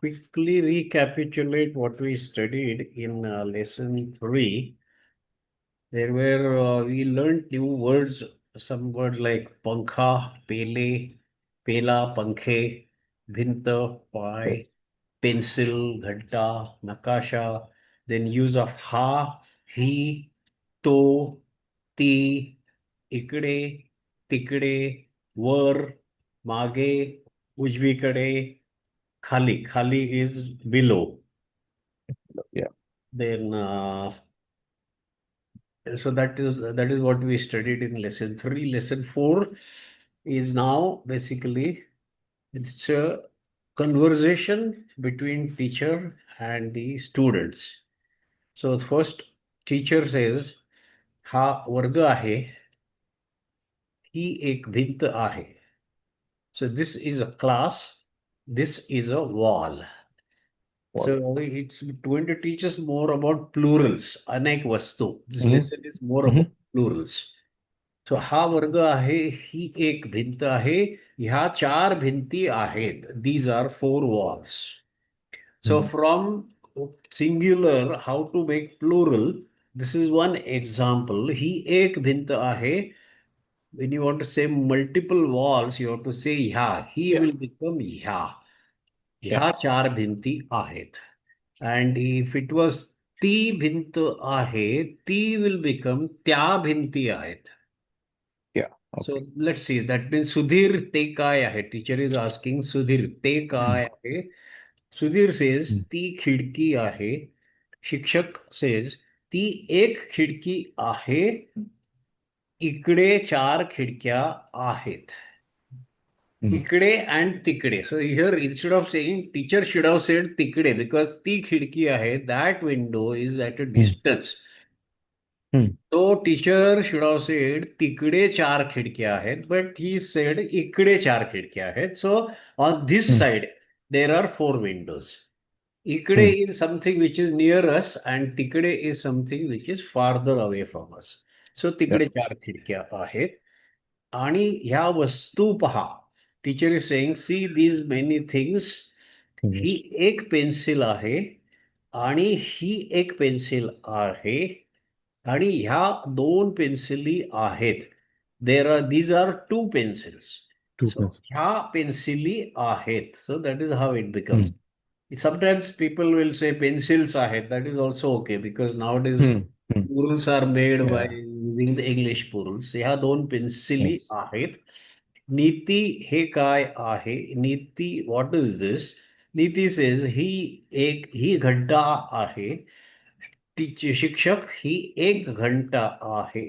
quickly recapitulate what we studied in lesson 3. There were we learned new words, some words like pankha, pele, pela, pankhe, bhinta, pai, Yes. pencil, ghanta, nakasha. Then use of ha, he, to, ती, इकडे, तिकडे, वर, मागे, उजवीकडे, खाली. Khali is below. Yeah. Then so that is what we studied in lesson 3. Lesson 4 is now basically it's a conversation between teacher and the students. So first teacher says, हा वर्ग आहे, ही एक भिंत आहे. So this is a class, this is a wall. Wall. So it's going to teach us more about plurals, अनेक वस्तू. This Mm-hmm. lesson is more Mm-hmm. about plurals. So हा वर्ग आहे, ही एक भिंत आहे, ह्या चार भिंती आहेत. These are four walls. So Mm-hmm. from singular, how to make plural, this is one example. ही एक भिंत आहे. When you want to say multiple walls, you have to say ह्या. He Yeah. will become ह्या. Yeah. ह्या चार भिंती आहेत. And if it was ती भिंत आहे, ती will become त्या भिंती आहेत. Yeah. So Okay. let's see. That means Sudhir ते काय आहे? Teacher is asking Sudhir ते Mm. काय आहे? Sudhir says Mm. ती खिडकी आहे. शिक्षक says ती एक खिडकी आहे. इकडे चार खिडक्या आहेत. Mm. इकडे and तिकडे. So here instead of saying teacher should have said तिकडे because ती खिडकी आहे. That window is at a Mm. distance. Mm. तो टीचर should have said तिकडे चार खिडक्या आहेत, but he said इकडे चार खिडक्या आहेत. So on this Mm. side there are four windows. इकडे Mm. is something which is near us and तिकडे is something which is farther away from us. So Yeah. तिकडे चार खिडक्या आहेत. आणि ह्या वस्तू पहा. Teacher is saying see these many things. He Yes. एक पेन्सिल आहे आणि ही एक पेन्सिल आहे आणि ह्या दोन पेन्सिली आहेत. These are two pencils. Two so pencils. ह्या पेन्सिली आहेत. So that is how it becomes. Mm. Sometimes people will say pencils आहेत. That is also okay because nowadays Mm. Mm. plurals are made by Yeah. using the English plurals. ह्या दोन पेन्सिली Yes. आहेत. नीती हे काय आहे? नीती, what is this? Niti says ही घंटा आहे. शिक्षक ही एक घंटा आहे.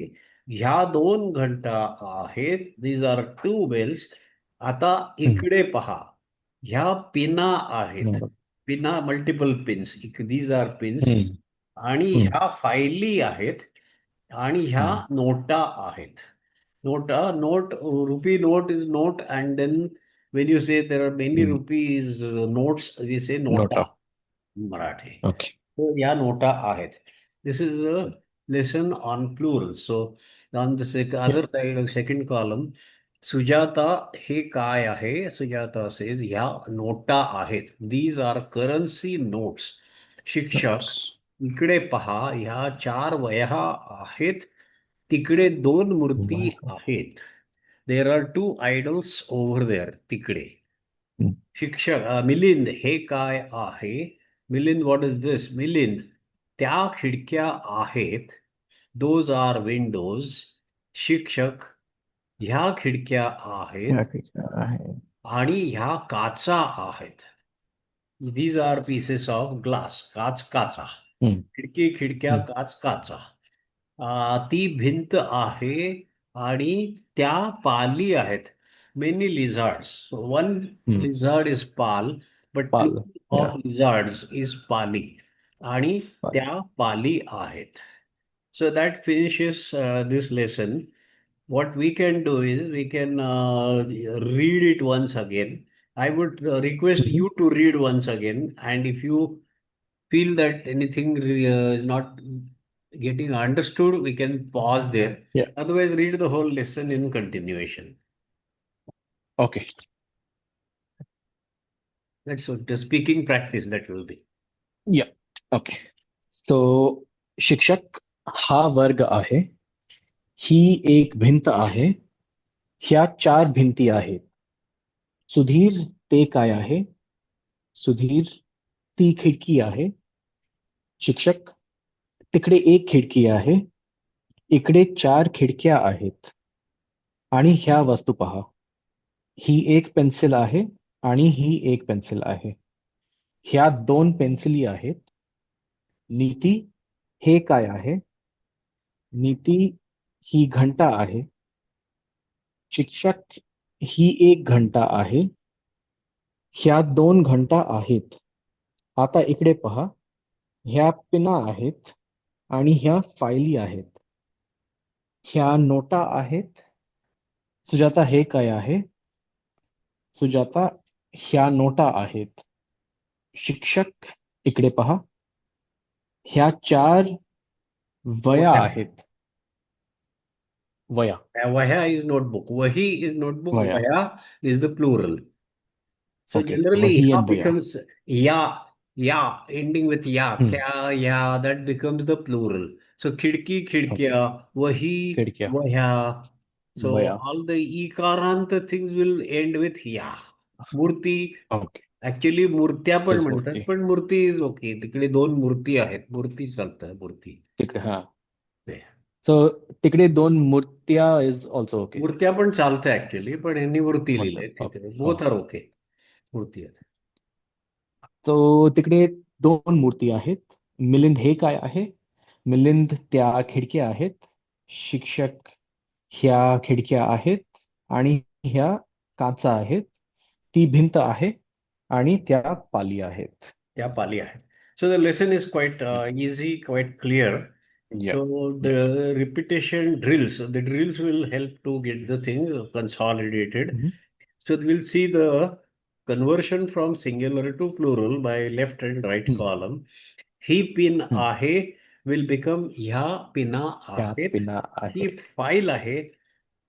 ह्या दोन घंटा आहेत. These are two bells. आता Mm. इकडे पहा. ह्या पिना आहेत. No. पिना multiple pins. These are pins. Mm. आणि Mm. ह्या फायली आहेत. आणि ह्या Mm. नोटा आहेत. Note, rupee note is note, and then when you say there are many Mm. rupees notes, we say nota Nota. in Marathi. Okay. So या NOTA आहेत. This is a lesson on plurals. So on the Yeah. other side, second column, Sujata हे काय आहे? Sujata says ह्या NOTA आहेत. These are currency notes. शिक्षक Notes. इकडे पहा, ह्या चार वह्या आहेत. तिकडे दोन मूर्ती Wow. आहेत. There are two idols over there. तिकडे. Mm. शिक्षक मिलिंद हे काय आहे? Milind what is this? Milind त्या खिडक्या आहेत. Those are windows. शिक्षक ह्या खिडक्या Yeah. आहेत Okay. आणि ह्या काचा आहेत. These are pieces of glass. काच काचा. Mm. खिडकी खिडक्या Mm. काच काचा. ती भिंत आहे आणि त्या पाली आहेत. Many lizards. One Mm. Lizard is पाल, but Pal. Plural Yeah. Of lizards is पाली. आणि Pal. त्या पाली आहेत. So that finishes this lesson. What we can do is we can read it once again. I would request Mm-hmm. you to read once again, and if you feel that anything is not getting understood, we can pause there. Yeah. Otherwise, read the whole lesson in continuation. Okay. That's what the speaking practice that will be. या okay. सो शिक्षक हा वर्ग आहे. ही एक भिंत आहे. ह्या चार भिंती आहेत. सुधीर ते काय आहे? सुधीर ती खिडकी आहे. शिक्षक तिकडे एक खिडकी आहे. इकडे चार खिडक्या आहेत. आणि ह्या वस्तू पहा. ही एक पेन्सिल आहे आणि ही एक पेन्सिल आहे. ह्या दोन पेन्सिली आहेत. नीती हे काय आहे? नीती ही घंटा आहे. शिक्षक ही एक घंटा आहे. ह्या दोन घंटा आहेत. आता इकडे पहा. ह्या पिना आहेत आणि ह्या फायली आहेत. ह्या नोटा आहेत. सुजाता हे काय आहे? सुजाता ह्या नोटा आहेत. शिक्षक इकडे पहा. ह्या चार वया Vahya. आहेत. वया Vahya is notebook. Wahi is notebook. वया Vahya is the plural. So okay. generally, वही ya and वया. becomes ya, ending with ya, hmm. kya, ya, that becomes the plural. So khidki, okay. khidkya, wahi, खिडक्या vahya. So वया. all the ikaranta things will end with ya. Murti, okay. actually मूर्त्या पण तेच म्हणतात, मूर्ती पण मूर्ती इज ओके. तिकडे दोन मूर्ती आहेत. मूर्ती चालतं, मूर्ती. तिकडे. हा. ते. सो तिकडे दोन मूर्त्या इज ऑल्सो ओके. मूर्त्या पण चालतं ऍक्च्युली, पण यांनी मूर्ती लिहिलंय मूर्त्या ओके. तिकडे. हो. Both are okay. मूर्ती आहेत. तो तिकडे दोन मूर्ती आहेत. मिलिंद हे काय आहे? मिलिंद त्या खिडक्या आहेत. शिक्षक ह्या खिडक्या आहेत आणि ह्या काचा आहेत. ती भिंत आहे आणि त्या पाली आहेत. त्या पाली आहेत. So the lesson is quite easy, quite clear. या So the या. repetition drills, the drills will help to get the thing consolidated. So we'll see the conversion from singular to plural by left and right column. He pin आहे will become ह्या पिना ह्या आहेत. पिना ही आहेत. File आहे.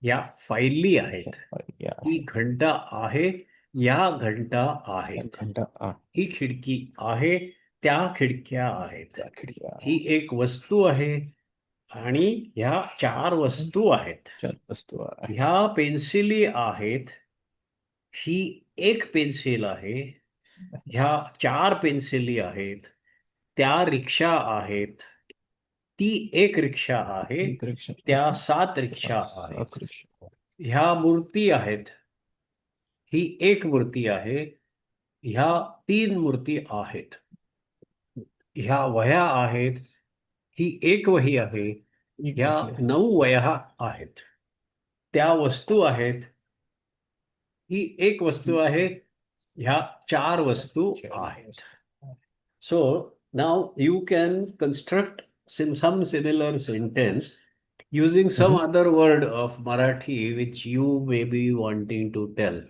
या फाईली आहेत. या ही घंटा आहे. या घंटा आहेत. घंटा ही खिडकी आहे. त्या खिडक्या आहेत. त्या खिडक्या ही एक वस्तू आहे आणि ह्या चार वस्तू आहेत. चार वस्तू आहेत. ह्या पेन्सिली आहेत. ही एक पेन्सिल आहे. ह्या चार पेन्सिली आहेत. त्या रिक्षा आहेत. ती एक रिक्षा आहे. एक रिक्षा त्या आहे. 7 रिक्षा त्या आहेत. 7 रिक्षा. ह्या मूर्ती आहेत. ही एक मूर्ती आहे. ह्या 3 मूर्ती आहेत. ह्या वह्या आहेत. ही एक वही आहे. एक ह्या वही आहे. 9 वह्या आहेत. त्या वस्तू आहेत. ही एक वस्तू आहे. ह्या 4 वस्तू आहेत. So now you can construct some similar sentence using some other word of Marathi which you may be wanting to tell.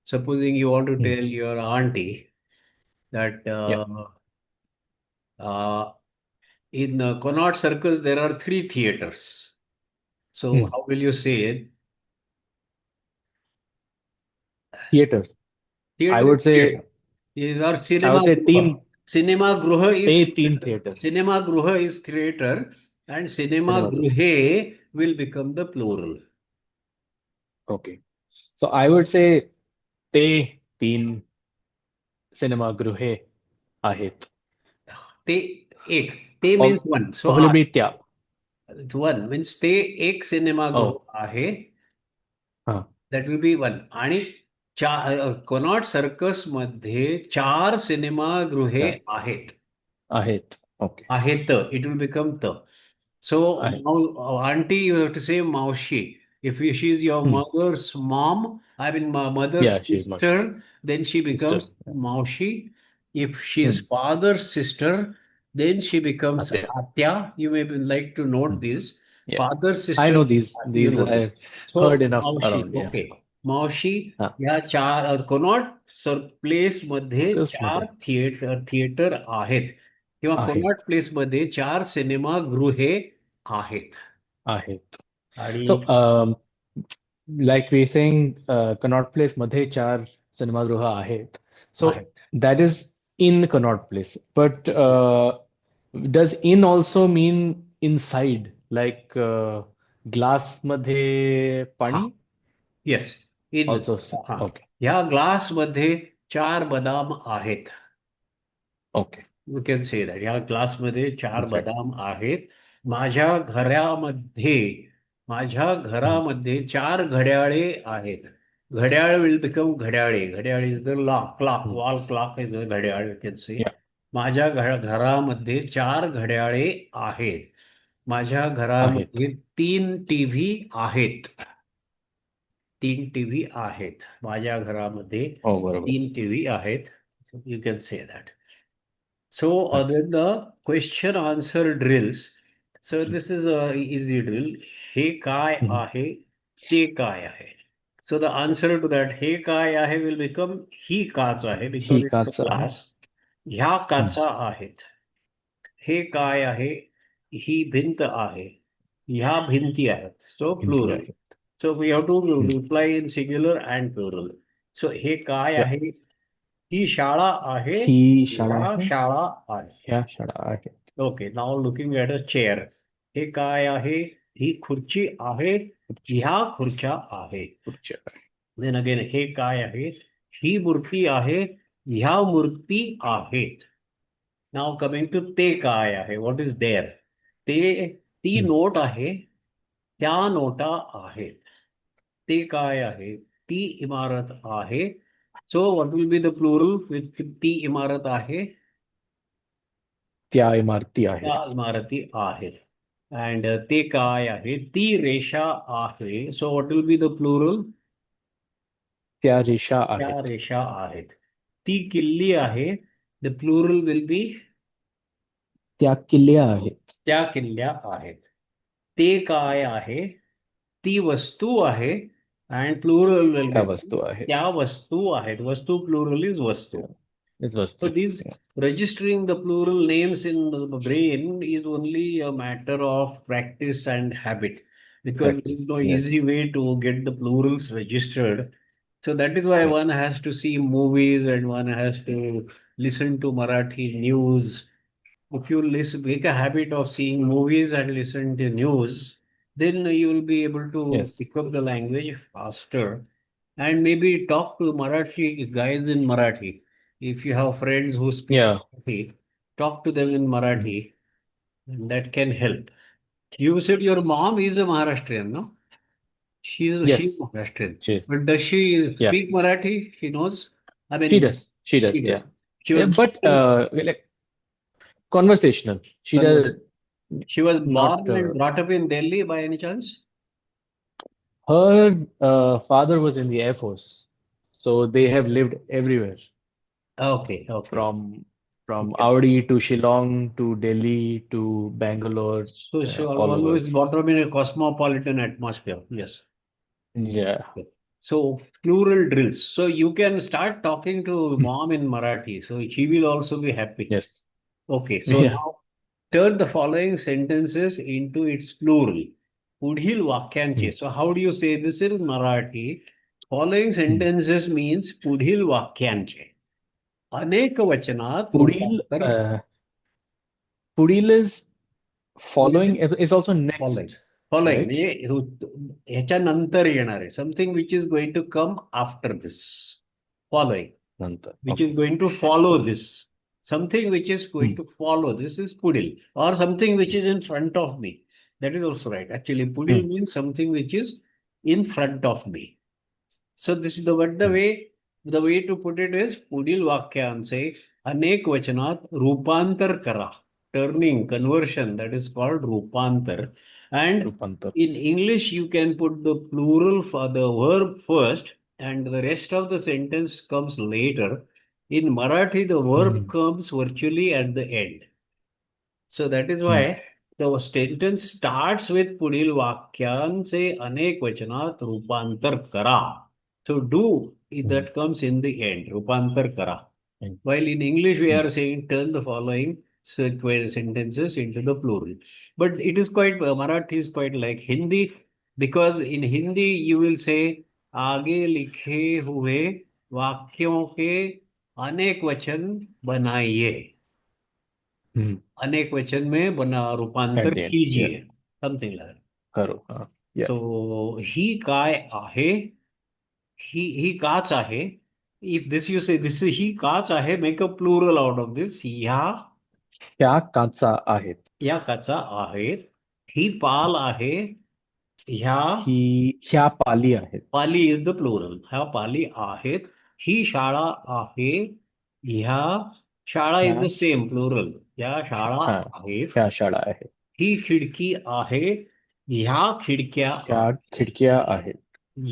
Supposing you want to tell your auntie that in Connaught Circus there are 3 theaters. So how will you say it? Theater. Theater I would is say theater. These are cinema तीन. gruha. Cinema gruha ते is 3 theatre. cinema gruha is theater and cinema Cinema gruha. gruhe will become the plural. Okay. So I would say ते 3 सिनेमागृहे आहेत. ते एक. ते means one. So Possibly त्या. one means ते एक सिनेमागृह आहे. That will be one. आणि Connaught Circus मध्ये 4 सिनेमागृहे आहेत. आहेत. Okay. आहेत. It will become the. So auntie, you have to say Maushi. If she is your mother's mom, I mean mother's sister, then she becomes Maushi. If she is father's sister, then she becomes Atya. You may like to note this. Father's sister. I know these. You These know this. I've heard enough Maushi. around. Okay. Maushi या 4 Connaught place मध्ये 4 theatre आहेत किंवा Connaught place मध्ये 4 सिनेमागृहे आहेत. आणि So like we saying Connaught Place मध्ये 4 सिनेमागृह आहेत. So That is in Connaught Place. But does in also mean inside? Like glass मध्ये हा, पाणी? येस, इन. Also, हा, okay, ह्या ग्लास मध्ये 4 बदाम आहेत. okay, you can say that. ह्या ग्लासमध्ये 4 exactly. बदाम आहेत. माझ्या घरामध्ये माझ्या Hmm. घरामध्ये 4 घड्याळे आहेत. घड्याळ विल बिकम घड्याळे. घड्याळ is the clock, Hmm. Wall clock is the घड्याळ, यू कॅन से. Yeah, माझ्या घरामध्ये 4 घड्याळे आहेत. माझ्या आहेत. घरामध्ये 3 टीव्ही आहेत. 3 टीव्ही आहेत. माझ्या घरामध्ये हो, बरोबर. 3 टीव्ही आहेत. You can say that. So, आहे. then the question answer drills. So, this is a easy drill. हे काय हम्म. आहे, ते काय आहे. So, the answer to that हे काय आहे will become ही काच आहे, ही because it's a काच आहे. glass. ह्या हम्म. काचा आहेत. हे काय आहे, ही भिंत आहे. ह्या भिंती आहेत. So, भिंती plural. आहे. So, we have to hmm. reply in singular and plural. So, हे काय या, आहे, ही शाळा आहे, ही शाळा ह्या आहे. शाळा आहे. ह्या शाळा आहेत. Okay, now looking at a chair. हे काय आहे, ही खुर्ची आहे, खुर्ची, ह्या खुर्च्या आहे. खुर्ची आहे. देन अगेन हे काय आहे, ही मूर्ती आहे, ह्या मूर्ती आहेत. नाव कमिंग टू ते काय आहे, व्हॉट इज देअर. ती हम्म. नोट आहे, त्या नोटा आहेत. ते काय आहे, ती इमारत आहे. So what will be the plural with ती इमारत आहे, त्या इमारती त्या आहेत. इमारती आहेत. अँड ते काय आहे, ती रेषा आहे. So what will be the plural. त्या रेषा त्या आहेत. रेषा आहेत. ती किल्ली आहे. द प्लुरल विल बी त्या किल्ल्या आहेत. त्या किल्ल्या आहेत. ते काय आहे, ती वस्तू आहे. अँड प्लुरल विल त्या बी वस्तू आहेत. त्या वस्तू आहेत. वस्तू प्लुरल इज वस्तू. त्याच So वस्तू. these registering the plural names in the brain is only a matter of practice and habit, because there is Practice. no Yes. easy way to get the plurals registered. So that is why Yes. one has to see movies and one has to listen to Marathi news. If you make a habit of seeing movies and listen to news, then you will be able to Yes. pick up the language faster and maybe talk to Marathi guys in Marathi. If you have friends who speak Yeah. Marathi, talk to them in Mm. Marathi, and that can help. You said your mom is a Maharashtrian, no? She's Yes. Maharashtrian. She But does she Yeah. speak Marathi? She knows? I She mean, does. She does. she does. Yeah. She Yeah, was but like conversational. She does She was not. born and brought up in Delhi by any chance? Her father was in the Air Force, so they have lived everywhere Okay, okay. from Okay. Audi to Shillong to Delhi to Bangalore, So she all over. always brought up in a cosmopolitan atmosphere. Yes. Yeah. Okay. So plural drills. So you can start talking to mom in Marathi. So she will also be happy. Yes. Okay. So Yeah. now turn the following sentences into its plural. पुढील वाक्यांचे. Hmm. So how do you say this in Marathi? Following Hmm. sentences means पुढील वाक्यांचे. अनेक वचनात पुढील रूपांतर. पुढील is following पुढील is also following. next, following right? म्हणजे ह्याच्या नंतर येणार आहे. Something which is going to come after this. Following. नंतर. Which Okay. is going to follow this. Something which is going to follow this is pudil, or something which is in front of me. That is also right. Actually, pudil Hmm. means something which is in front of me. So this is Hmm. the way to put it is पुढील वाक्यांचे अनेक वचनात रूपांतर करा. Turning, conversion, that is called रूपांतर. And रूपांतर. in English, you can put the plural for the verb first and the rest of the sentence comes later. In Marathi, the verb comes virtually at the end. So that is why the sentence starts with पुढील वाक्यांचे अनेक वचनात रूपांतर करा. So do that comes in the end. रूपांतर करा. While in English we are saying turn the following sentences into the plural. But it is quite Marathi is quite like Hindi, because in Hindi you will say आगे लिखे हुए वाक्यों के अनेक वचन बनाइए, हम्म, अनेक वचन में बना रूपांतर at the end. Yeah. कीजिए, समथिंग लाइक. करो. हाँ. Yeah. सो ही काय आहे, ही काच आहे. इफ दिस यू से दिस ही काच आहे, make a plural out of this. ह्या काचा आहेत. या काचा आहेत. ही पाल आहे. ह्या ह्या पाली आहेत. पाली इज द प्लुरल. ह्या पाली आहेत. ही शाळा आहे. ह्या शाळा इज ह्या द सेम प्लुरल. या शाळा हा आहेत. ह्या शाळा आहेत. ही खिडकी आहे. ह्या खिडक्या ह्या आहेत. खिडक्या आहेत.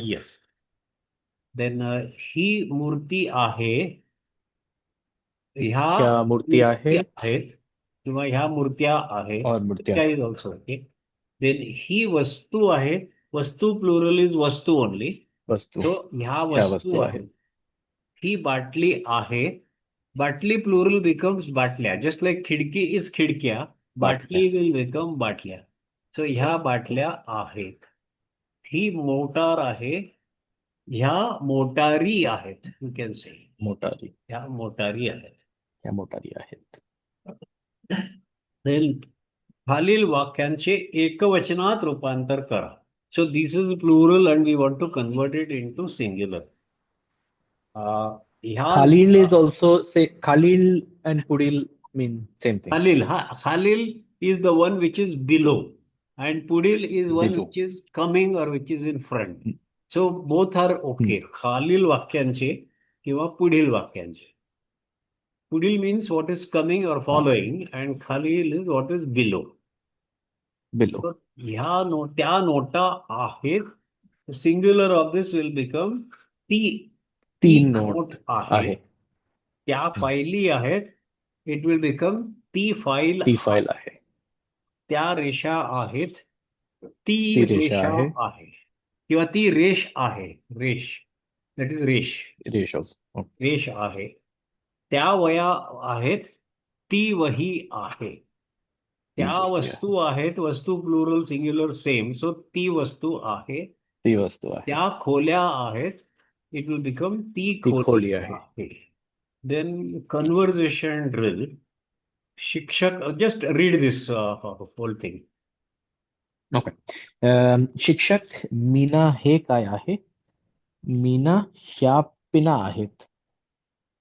येस. देन ही मूर्ती आहे. ह्या ह्या मूर्ती मूर्ती आहेत. आहेत किंवा ह्या मूर्त्या आहेत. और मूर्त्या आहेत. Is also okay. देन ही वस्तू आहे. वस्तू प्लुरल इज वस्तू ओनली. वस्तू. तो ह्या ह्या वस्तू वस्तू आहेत. आहेत. ही बाटली आहे. बाटली प्लुरल बिकम्स बाटल्या. जस्ट लाईक खिडकी इज खिडक्या, बाटल्या. बाटली विल बिकम बाटल्या. सो ह्या बाटल्या आहेत. ही मोटार आहे. ह्या मोटारी आहेत. यू कॅन से मोटारी. ह्या मोटारी आहेत. ह्या मोटारी आहेत. Then खालील वाक्यांचे एकवचनात रूपांतर करा. So this is plural and we want to convert it into singular. ह्या खालील इज ऑल्सो से. खालील अँड पुढील मीन सेम थिंग. खालील, हा खालील is the one which is below and पुढील is one below. Which is coming और which is in front. So both are okay. खालील वाक्यांचे किंवा पुढील वाक्यांचे. पुढील मीन्स व्हॉट इज कमिंग और फॉलोइंग अँड खालील is what is below. Below. So त्या नोटा आहेत. Singular of this will become ती. ती तीन नोट नोट आहे. आहे. त्या फायली आहेत. इट विल बिकम ती फाईल. ती फाईल आहे. त्या रेषा आहेत. ती ती रेषा रेषा आहे. आहे किंवा ती रेष आहे. रेष, दॅट इज रेष. रेषोज. रेष आहे. त्या वया आहेत. ती वही आहे. ती त्या वही आहे. वस्तू आहेत. वस्तू प्लुरल सिंग्युलर सेम. सो ती वस्तू आहे. ती वस्तू आहे. त्या खोल्या आहेत. इट विल बिकम ती ती खोली खोली आहे. आहे. Then conversation drill. शिक्षक, just read this whole thing. Okay. शिक्षक, मीना हे काय आहे? मीना ह्या पिना आहेत.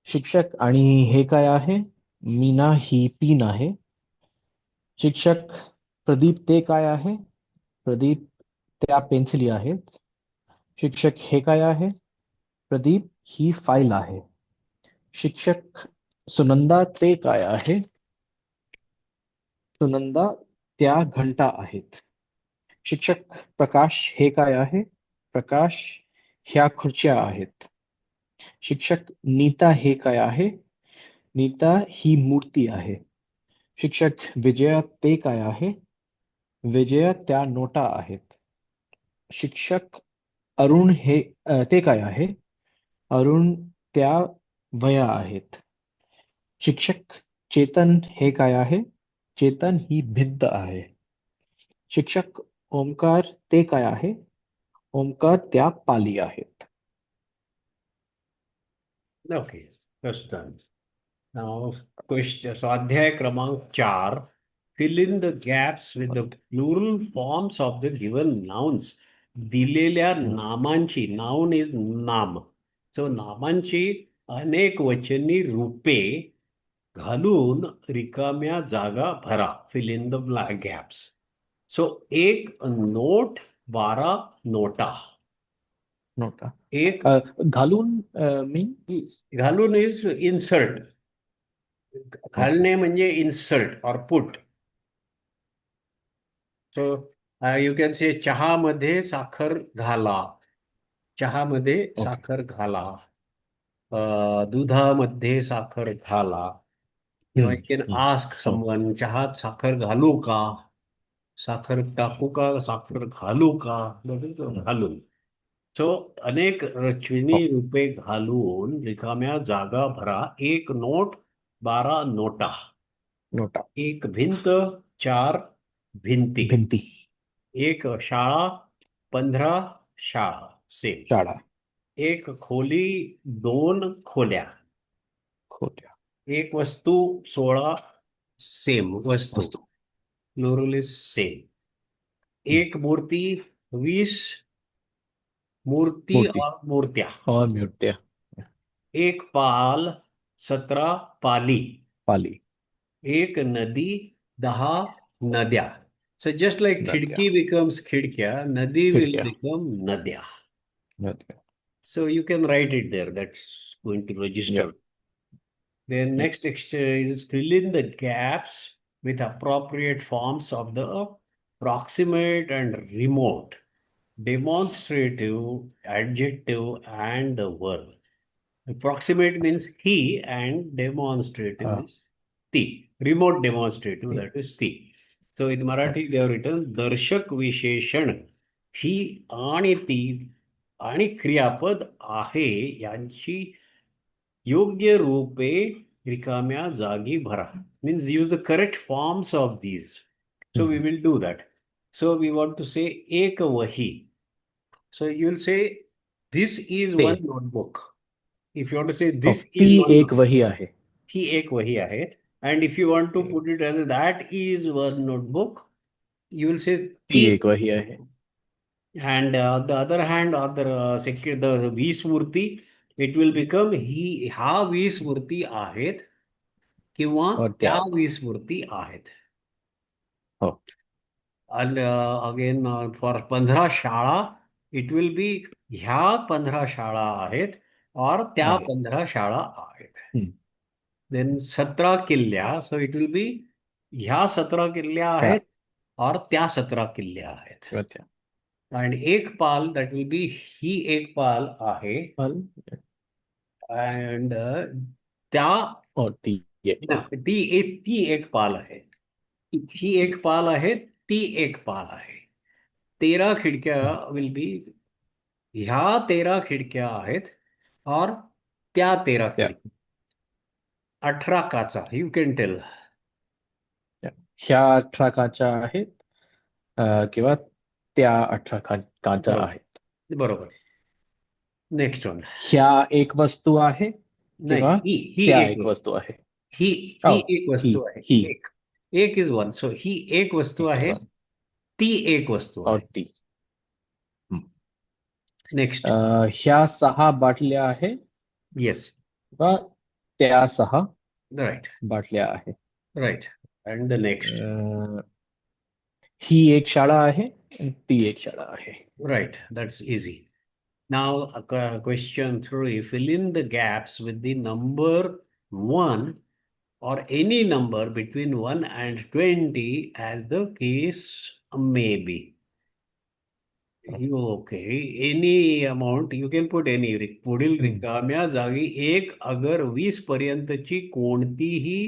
शिक्षक, आणि हे काय आहे? मीना ही पिन आहे. शिक्षक, प्रदीप ते काय आहे? प्रदीप त्या पेन्सिली आहेत. शिक्षक, हे काय आहे? प्रदीप ही फाईल आहे. शिक्षक, सुनंदा ते काय आहे? सुनंदा त्या घंटा आहेत. शिक्षक, प्रकाश हे काय आहे? प्रकाश ह्या खुर्च्या आहेत. शिक्षक, नीता हे काय आहे? नीता ही मूर्ती आहे. शिक्षक, विजया ते काय आहे? विजया त्या नोटा आहेत. शिक्षक, अरुण हे ते काय आहे? अरुण त्या वह्या आहेत. शिक्षक, चेतन हे काय आहे? चेतन ही भिंत आहे. शिक्षक, ओंकार ते काय आहे? ओंकार त्या पाली आहेत. Okay, first done. Now question. स्वाध्याय क्रमांक 4. Fill in the gaps with the plural forms of the given nouns. दिलेल्या नामांची, नाउन इज नाम, सो नामांची अनेक वचनी रूपे घालून रिकाम्या जागा भरा. Fill in the gaps. So एक नोट, 12 नोटा. नोटा. एक घालून मीन घालून इज इन्सर्ट. घालणे म्हणजे इन्सर्ट और पुट. सो यू कॅन से चहामध्ये साखर घाला. चहामध्ये साखर घाला. दुधामध्ये साखर घाला. किंवा यू कॅन आस्क समवन, चहात साखर घालू का? साखर टाकू का? साखर घालू का? घालून. सो अनेक रचनी रूपे घालून रिकाम्या जागा भरा. एक नोट, 12 नोटा. नोटा. एक भिंत, 4 भिंती. भिंती. एक शाळा, 15 शाळा. सेम. शाळा. एक खोली, 2 खोल्या. खोट्या. एक वस्तू 16 सेम वस्तू, वस्तू. Plural is same. हम्म. एक मूर्ति 20 मूर्ति मूर्ति और मूर्तियां. और मूर्तियां. एक पाल 17 पाली. पाली. एक नदी 10 नद्या. So just like नद्या. खिडकी becomes खिडक्या, नदी will खिडक्या. become नद्या. नद्या. So you can write it there. That's going to या. register. Then या. next exercise is fill in the gaps with appropriate forms of the proximate and remote, demonstrative, adjective, and the verb. Approximate means he and demonstrative हा. is ती. Remote demonstrative, hey. that is ती. So in या. Marathi they have written दर्शक विशेषण ही आणि ती आणि क्रियापद आहे यांची योग्य रूपे रिकाम्या जागी भरा. Means use the correct forms of these. So we will do that. So we want to say एक वही. So you will say this is ते. one notebook. If you want to say हो, this ती is one एक वही आहे. ही एक वही आहे. And if you want to ते. put it as that is one notebook, you will say ती ती. एक वही आहे. And on the other hand, on the वीस मूर्ती, it will become ही हा वीस मूर्ती आहेत किंवा और त्या त्या. वीस मूर्ती आहेत. हो. And again for 15 शाळा, it will be ह्या 15 शाळा आहेत और त्या आहे. 15 शाळा आहेत. हम्म. देन 17 किल्ल्या, सो इट विल बी ह्या 17 किल्ल्या त्या. आहेत और त्या 17 किल्ल्या आहेत. किंवा त्या. आणि एक पाल दॅट विल बी ही एक पाल आहे पाल. अँड त्या और ती एक पाल. ती एक पाल आहे. ही एक पाल आहे, ती एक पाल आहे. 13 खिडक्या विल बी ह्या 13 खिडक्या आहेत और त्या 13 त्या. खिडक्या. 18 काचा, यू कॅन टेल. त्या. ह्या 18 काचा आहेत किंवा त्या 18 काचा आहेत. बरोबर. Next one. ह्या एक वस्तू आहे नाही, किंवा ही त्या एक एक वस्तू आहे. ही ओ, ही एक ही. वस्तू आहे. ही एक एक इज वन. सो ही एक वस्तू एक आहे, वन. ती एक वस्तू और आहे. ती. हम्म. नेक्स्ट. ह्या 6 बाटल्या आहे येस. किंवा त्या 6 राईट. बाटल्या आहे. राईट. And the next. ही एक शाळा आहे आणि ती एक शाळा आहे. Right, that's easy. Now, question 3. Fill in the gaps with the number 1 or any number between 1 and 20 as the case may be. Okay, any amount, you can put any. पुढील रिकाम्या जागी एक अगर 20 पर्यंतची कोणतीही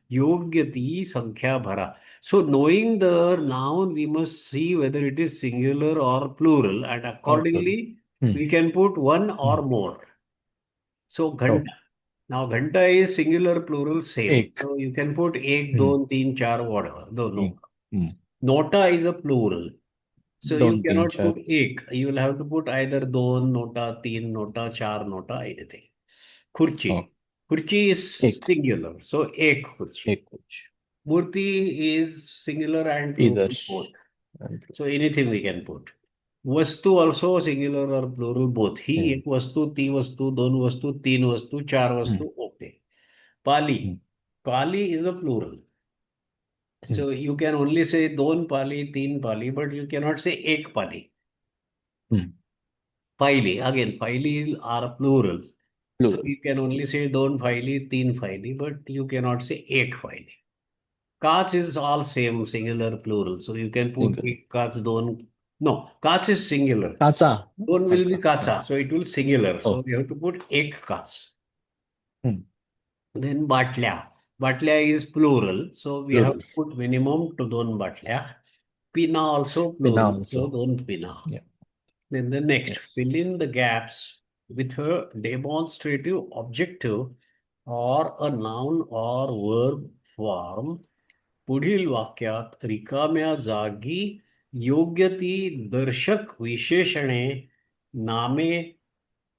योग्य ती संख्या भरा. So knowing the noun, we must see whether it is singular or plural, and accordingly we can put one or more. So घंटा. Now घंटा is singular, plural, same. एक. So you can put एक, दोन, तीन, चार, whatever. No. Nota is a plural. So you 2 3 cannot 4. put एक. You will have to put either दोन NOTA, तीन नोटा, चार नोटा, anything. खुर्ची. हो. खुर्ची is एक. singular. So एक खुर्ची. एक खुर्ची. मूर्ति is singular and plural इधर. both. So anything we can put. वस्तु also singular or plural both. ही एक वस्तु, ती वस्तु, दोन वस्तु, तीन वस्तु, चार वस्तु, okay. Pali. Pali is a plural. So you can only say दोन पाली, तीन पाली, but you cannot say एक पाली. फाइली, again, फाइली are plurals. So you can only say दोन फाइली, तीन फाइली, but you cannot say एक फाइली. काच is all same, singular, plural. So you can put एक काच, दोन. No, काच is singular. काचा. दोन will be काचा, so it will singular. So you have to put एक काच. Then बाटल्या. बाटल्या is plural, so we have to put minimum to दोन बाटल्या. पिना also plural, so दोन पिना. Then the next, fill in the gaps with a demonstrative objective or a noun or verb form. पुढील वाक्यात रिकाम्या जागी योग्य ती दर्शक विशेषणे, नामे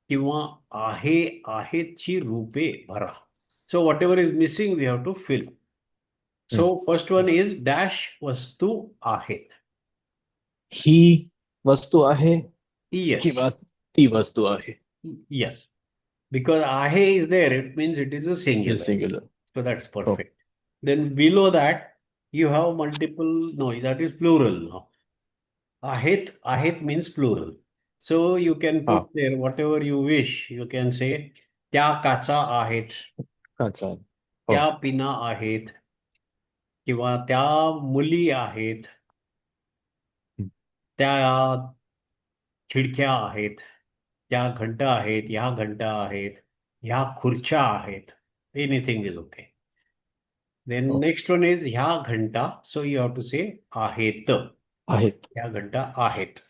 किंवा आहे आहेतची रूपे भरा. So whatever is missing, we have to fill. So first one is dash वस्तू आहेत. ही वस्तू आहे Yes, किंवा ती वस्तू आहे. yes. Because आहे is there, it means it is a singular. Singular. So that's perfect. Then below that, you have multiple, no, that is plural now. आहेत means plural. So you can put there whatever you wish. You can say, त्या काचा आहेत, काचा. त्या पिना आहेत, किंवा त्या मुली आहेत, त्या खिडक्या आहेत, त्या घंटा आहेत, ह्या घंटा आहेत, ह्या खुर्च्या आहेत. Anything is okay. Then next one is ह्या घंटा. So you have to say आहेत. आहेत. ह्या घंटा आहेत.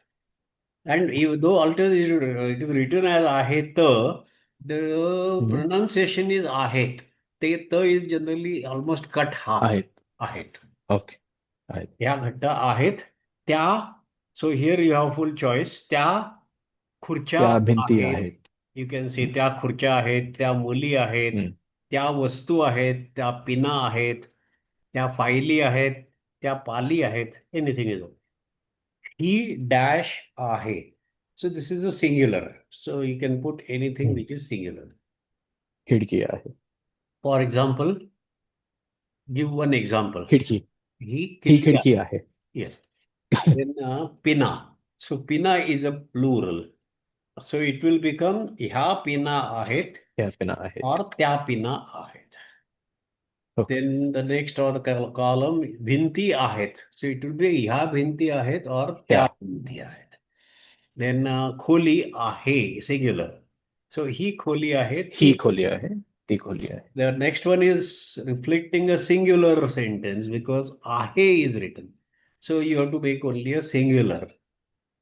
And though it is written as आहेत, the pronunciation is आहेत. ते त is generally almost cut half. आहेत. ओके. आहेत. ह्या घंटा आहेत. त्या, so here you have full choice. त्या खुर्च्या त्या भिंती आहेत. आहेत. You can say त्या खुर्च्या आहेत, त्या मुली आहेत, त्या वस्तू आहेत, त्या पिना आहेत, त्या फायली आहेत, त्या पाली आहेत. Anything is okay. He dash आहे. So this is a singular. So you can put anything which is singular. खिडकी आहे. For example, give one example. खिडकी. ही खिडकी आहे. Yes. Then pina. So pina is a plural. So it will become ह्या पिना आहेत त्या पिना आहेत. or त्या पिना आहेत. Then the next or the column भिंती आहेत. So it will be ह्या भिंती आहेत or त्या भिंती आहेत. Then खोली आहे, singular. So ही खोली आहे, ही खोली आहे, ती खोली आहे. The next one is reflecting a singular sentence because आहे is written. So you have to make only a singular.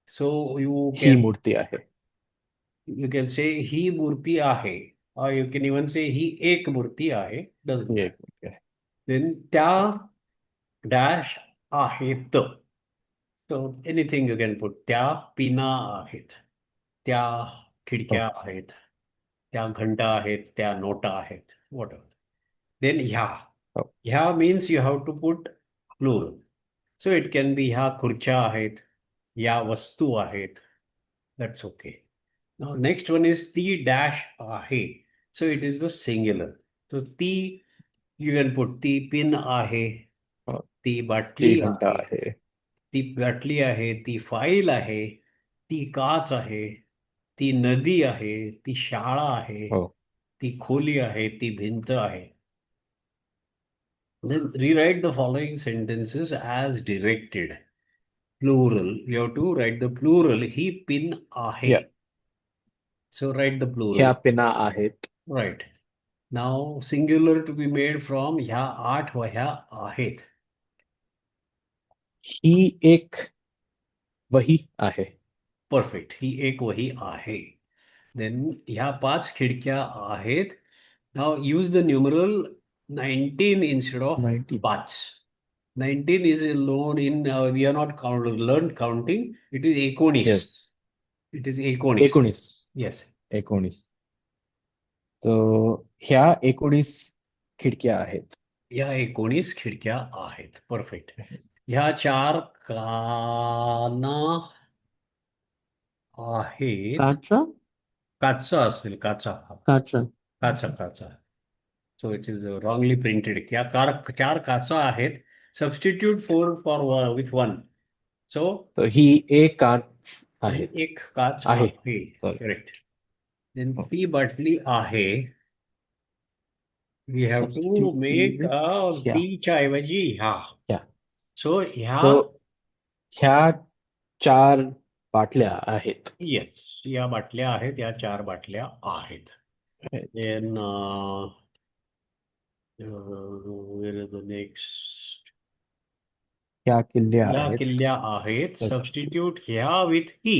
So you ही मूर्ती आहे. You can say ही मूर्ती आहे, or you can even say ही एक मूर्ती आहे. Doesn't he matter. एक मूर्ती आहे. Then त्या dash आहेत. So anything you can put. त्या पिना आहेत, त्या खिडक्या आहेत, त्या घंटा आहेत, त्या नोटा आहेत, whatever. Then ह्या means you have to put plural. So it can be ह्या खुर्च्या आहेत, या वस्तू आहेत. That's okay. Now next one is ती dash आहे. So it is the singular. So ती you can put ती पिन आहे, ती बाटली ती घंटा आहे, आहे. ती बाटली आहे, ती फाईल आहे, ती काच आहे, ती नदी आहे, ती शाळा आहे, ती खोली आहे, ती भिंत आहे. Then rewrite the following sentences as directed. Plural. You have to write the plural. He pin आहे. Yeah. So write the plural. ह्या पिना आहेत. Right. Now singular to be made from ह्या 8 वह्या आहेत. ही एक वही आहे. Perfect. ही एक वही आहे. Then ह्या 5 खिडक्या आहेत. Now use the numeral 19 instead of 5. 19 is known in, we are not learned counting. It is 19. Yes. It is 19. 19. Yes. 19. तो ह्या 19 खिडक्या आहेत. ह्या 19 खिडक्या आहेत. परफेक्ट. ह्या 4 काना आहेत. काचा असतील, काचा. So it is wrongly printed. ह्या 4 काचा आहेत. Substitute 4 for with 1. So ही एक काच आहे. एक काच आहे. Correct. Then ती बाटली आहे. We have to make तीच्या ऐवजी ह्या. So ह्या 4 बाटल्या आहेत. Yes, या बाटल्या आहेत, या 4 बाटल्या आहेत. Then where is the next? ह्या किल्ल्या ह्या आहेत. किल्ल्या आहेत. Substitute ह्या with he.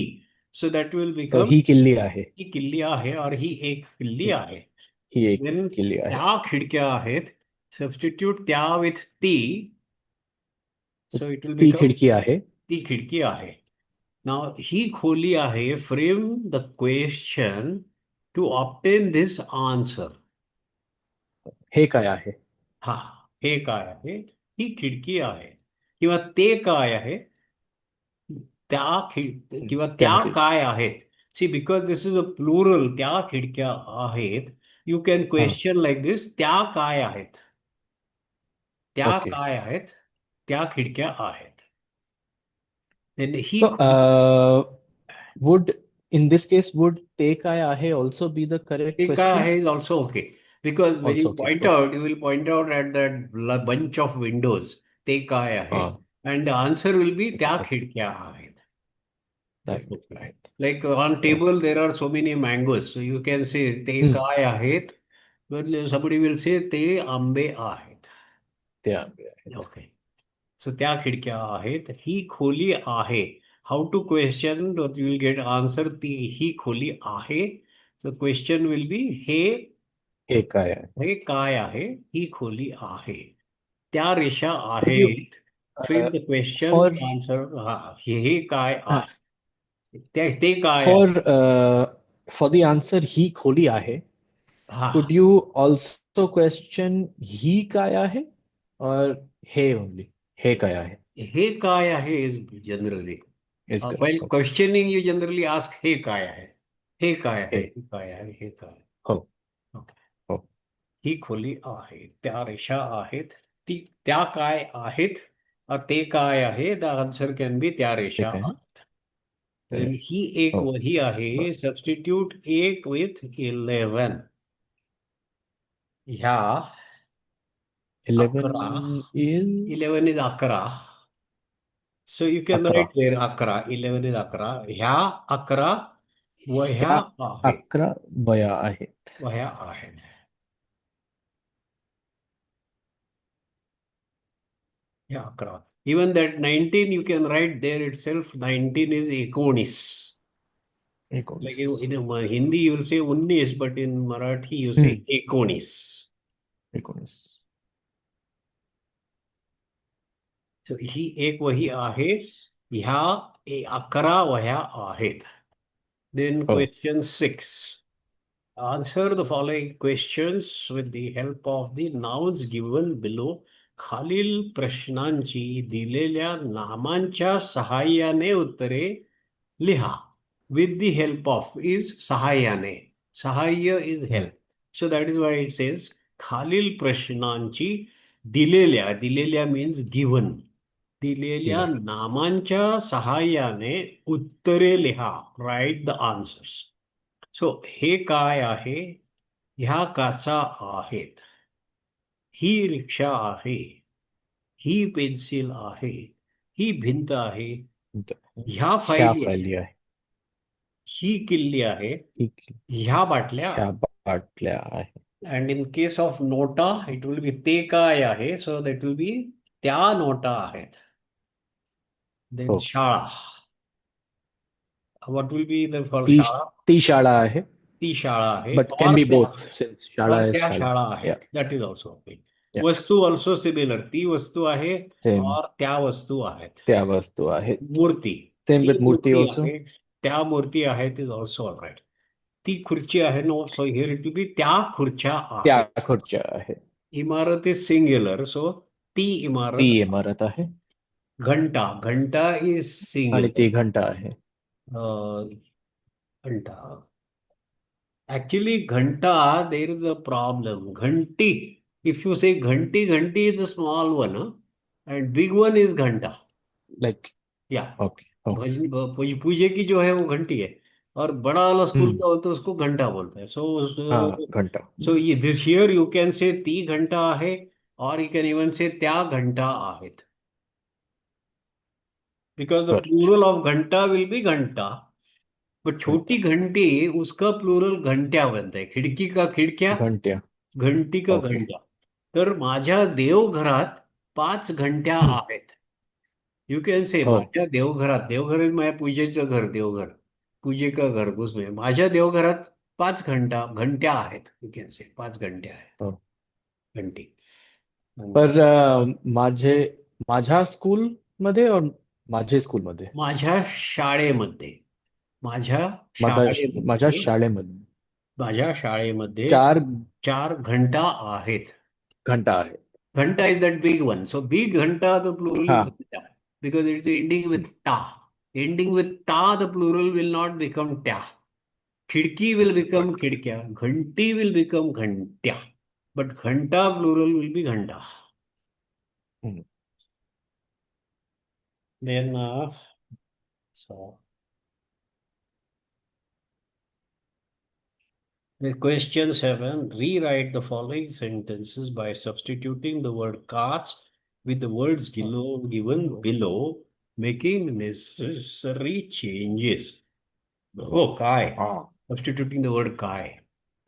So that will become ही किल्ली आहे. ही किल्ली आहे और ही एक किल्ली आहे. ही एक Then किल्ली आहे. त्या खिडक्या आहेत. Substitute त्या with ती. So it will ती become खिडकी आहे. ती खिडकी आहे. Now ही खोली आहे. Frame the question to obtain this answer. हे काय आहे? हा, हे काय आहे? ही खिडकी आहे. किंवा ते काय आहे? किंवा त्या त्यामध्ये काय आहेत? See, because this is a plural, त्या खिडक्या आहेत. यू कॅन हा. क्वेश्चन लाईक दिस, त्या काय आहेत? त्या ओके. काय आहेत? त्या खिडक्या आहेत. Then he So, would in this case would ते काय आहे also be the correct ते काय question? आहे is also okay. Because when you Also okay. Point Okay. Out, you will point out at that bunch of Windows. ते काय आहे? हा. And the answer will be त्या Exactly. खिडक्या आहेत. Right. That's okay. Right. Like on Right. table, there are so many mangoes. So you can say ते हम्म. काय आहेत? Well, somebody will say ते आंबे आहेत. ते आंबे आहेत. ओके. सो त्या खिडक्या आहेत. ही खोली आहे. How to question? You will get answer. ती ही खोली आहे. द क्वेश्चन विल बी हे हे काय आहे? हे काय आहे? ही खोली आहे. त्या रेषा Could you आहेत. Fill the question, for answer. हा, हे काय आहे? ते काय आहे? for for the answer ही खोली आहे, हा, could you also question ही काय आहे or हे only? हे काय आहे हे काय आहे is generally. is correct. while Okay. questioning you generally ask हे काय आहे? हे काय आहे? हे. हे काय आहे? हे काय आहे? हो. ओके. हो. ही खोली आहे. त्या रेषा आहेत. ती त्या काय आहेत? ते काय आहे? द आन्सर कॅन बी त्या ते रेषा काय आहे? आहेत. तर Then ही एक हो. वही आहे. सबस्टिट्यूट एक विथ 11. ह्या 11. 11 is 11 is 11. So you can 11. Right there 11. 11 is 11. ह्या 11 वह्या ह्या आहेत. 11 वया आहेत. वह्या आहेत. ह्या 11. Even that 19 you can write there itself. 19 is 19. Like 19. in Hindi you will say 19, but in Marathi you say 19. 19. So ही एक वही आहे. ह्या 11 वह्या आहेत. Then हो. question 6. Answer the following questions with the help of the nouns given below. खालील प्रश्नांची दिलेल्या नामांच्या सहाय्याने उत्तरे लिहा. With the help of is सहाय्याने. सहाय्य is help. So that is why it says खालील प्रश्नांची दिलेल्या means given. दिलेल्या दिले. नामांच्या सहाय्याने उत्तरे लिहा. Write the answers. सो हे काय आहे? ह्या काचा आहेत. ही रिक्षा आहे. ही पेन्सिल आहे. ही भिंत आहे. ह्या ह्या फायली फायली आहेत. आहे. ही किल्ली आहे. ठीक. ह्या बाटल्या ह्या आहेत. बाटल्या आहे. And in case of NOTA it will B ते काय आहे? सो दॅट विल बी त्या नोटा आहेत. देन हो. शाळा. What will be the for ती शाळा? ती शाळा आहे. ती शाळा आहे. But can be both since शाळा और is त्या शाळा. शाळा Yeah. आहेत. That is also okay. Yeah. वस्तू ऑल्सो सिमिलर. ती वस्तू आहे Same. और त्या वस्तू आहेत. त्या वस्तू आहेत. मूर्ती. Same ती with मूर्ती मूर्ती also. आहे. त्या मूर्ती आहेत इज ऑल्सो ऑल राईट. ती खुर्ची आहे. No, so here it will be त्या खुर्च्या त्या आहेत. खुर्च्या आहेत. इमारत इज सिंग्युलर, सो ती ती इमारत. इमारत आहे. घंटा. घंटा इज आणि ती सिंग्युलर. घंटा आहे. घंटा. Actually, ghanta, there is a problem. Ghanti, if you say ghanti, ghanti is a small one, huh? And big one is घंटा. Like Yeah. okay. Oh. पूजे की जो है वो घंटी है. और बड़ा वाला स्कूल हम्म. का होता है उसको घंटा बोलता है. हाँ, घंटा. So this here you can say ती घंटा आहे, or you can even say त्या घंटा आहेत. Because the Correct. plural of घंटा will be घंटा. but छोटी घंटी उसका प्लुरल घंट्या बनता है. खिडकी का खिडक्या, घंट्या. घंटी का ओके. घंट्या. तर माझ्या देवघरात 5 घंट्या हम्म. आहेत. यू कॅन से हो. माझ्या देवघरात. देवघर is माझ्या पूजेचं घर. देवघर, पूजे का घर उसमें. माझ्या देवघरात 5 घंट्या आहेत. यू कॅन से 5 घंट्या आहेत. हो. घंटी. पर माझ्या स्कूल मध्ये और माझे स्कूल मध्ये. माझ्या शाळेमध्ये. माझ्या माझ्या शाळेमध्ये शाळेमध्ये. माझ्या शाळेमध्ये चार 4 घंटा आहेत. घंटा आहे. Ghanta is that big one. So big ghanta, the plural is हा. ghanta because it's ending with ta. Ending with ta, the plural will not become ta. Khidki will become khidkya. Ghanti will become ghantya. But ghanta plural will be ghanta. Hmm. Then, so the question 7, rewrite the following sentences by substituting the word cards with the words given below, making necessary changes. हो काय हा. Substituting the word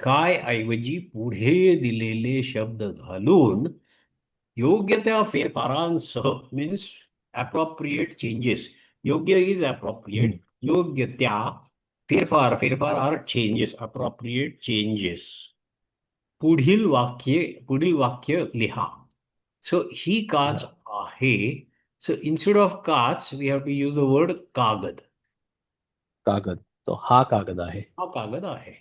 काय ऐवजी पुढे दिलेले शब्द घालून योग्य त्या फेरफारांसह मीन्स अप्रोप्रिएट चेंजेस. योग्य इज हम्म. अप्रोप्रिएट, योग्य त्या फेरफार आर चेंजेस, अप्रोप्रिएट चेंजेस. पुढील वाक्य लिहा. सो ही काच आहे. सो इन्स्टेड ऑफ काच we have to use the word कागद. कागद. तो हा कागद आहे. हा कागद आहे.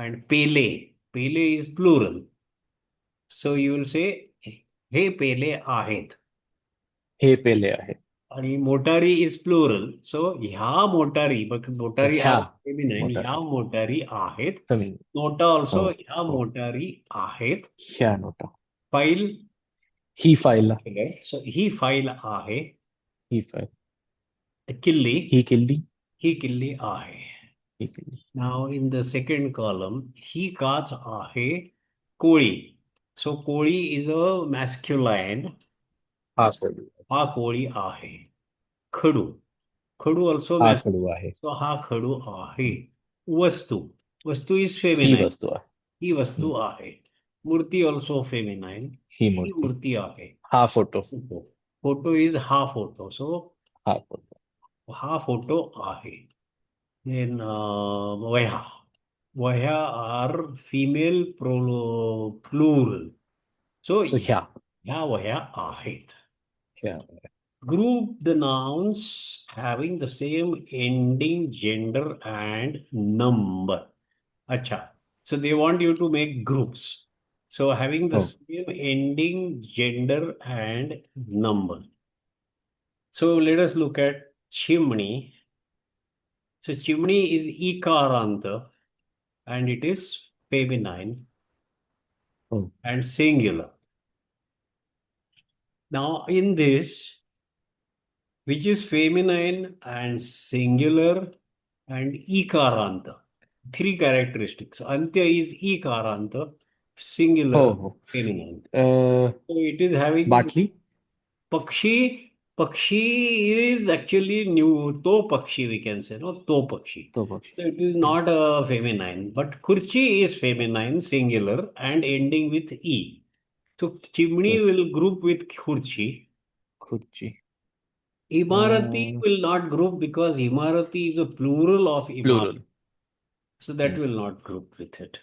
अँड पेले is plural. So you will say हे पेले आहेत. हे पेले आहेत. आणि मोटारी इज प्लुरल. सो ह्या मोटारी, बघ तो मोटारी ह्या आर फेमिनाईन, ह्या मोटारी. मोटारी आहेत. जमीन. नोटा हो. ऑल्सो ह्या हो. मोटारी आहेत. ह्या नोटा. फाईल, ही फाईल. सो ही फाईल आहे. ही फाईल. किल्ली, ही किल्ली. ही किल्ली आहे. ही किल्ली. Now in the second column, ही काच आहे. कोळी. So Koli is a masculine. हा खडू. हा कोळी आहे. खडू, खडू also हा masculine. खडू आहे. So हा खडू आहे. वस्तू, वस्तू is ही feminine. वस्तू आहे. ही वस्तू आहे. मूर्ती also feminine. ही ही मूर्ती. मूर्ती आहे. हा फोटो. फोटो is हा फोटो. So हा फोटो. हा फोटो आहे. Then वह्या, वह्या आर फिमेल प्लुरल. सो तो ह्या. ह्या वह्या आहेत. ह्या. Group the nouns having the same ending, gender and number. Acha. So they want you to make groups. So having the हो. same ending, gender and number. So let us look at chimney. So chimney is ikaranta and it is feminine हो. and singular. Now in this, which is feminine and singular and ikaranta, 3 characteristics. Antya is ikaranta, singular, हो. हो. feminine. A, So it is having बाटली. pakshi. Pakshi is actually new. To pakshi we can say, no? To pakshi. तो पक्षी. So it is not a feminine, but kurchi is feminine, singular, and ending with e. So chimney Yes. will group with khurchi. खुर्ची. Imarati will not group because Imarati is a plural of Imarati. Plural. So that will not group with it.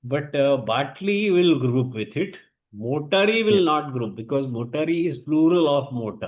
But Batli will group with it. Motari will Yes. not group because Motari is plural of motor.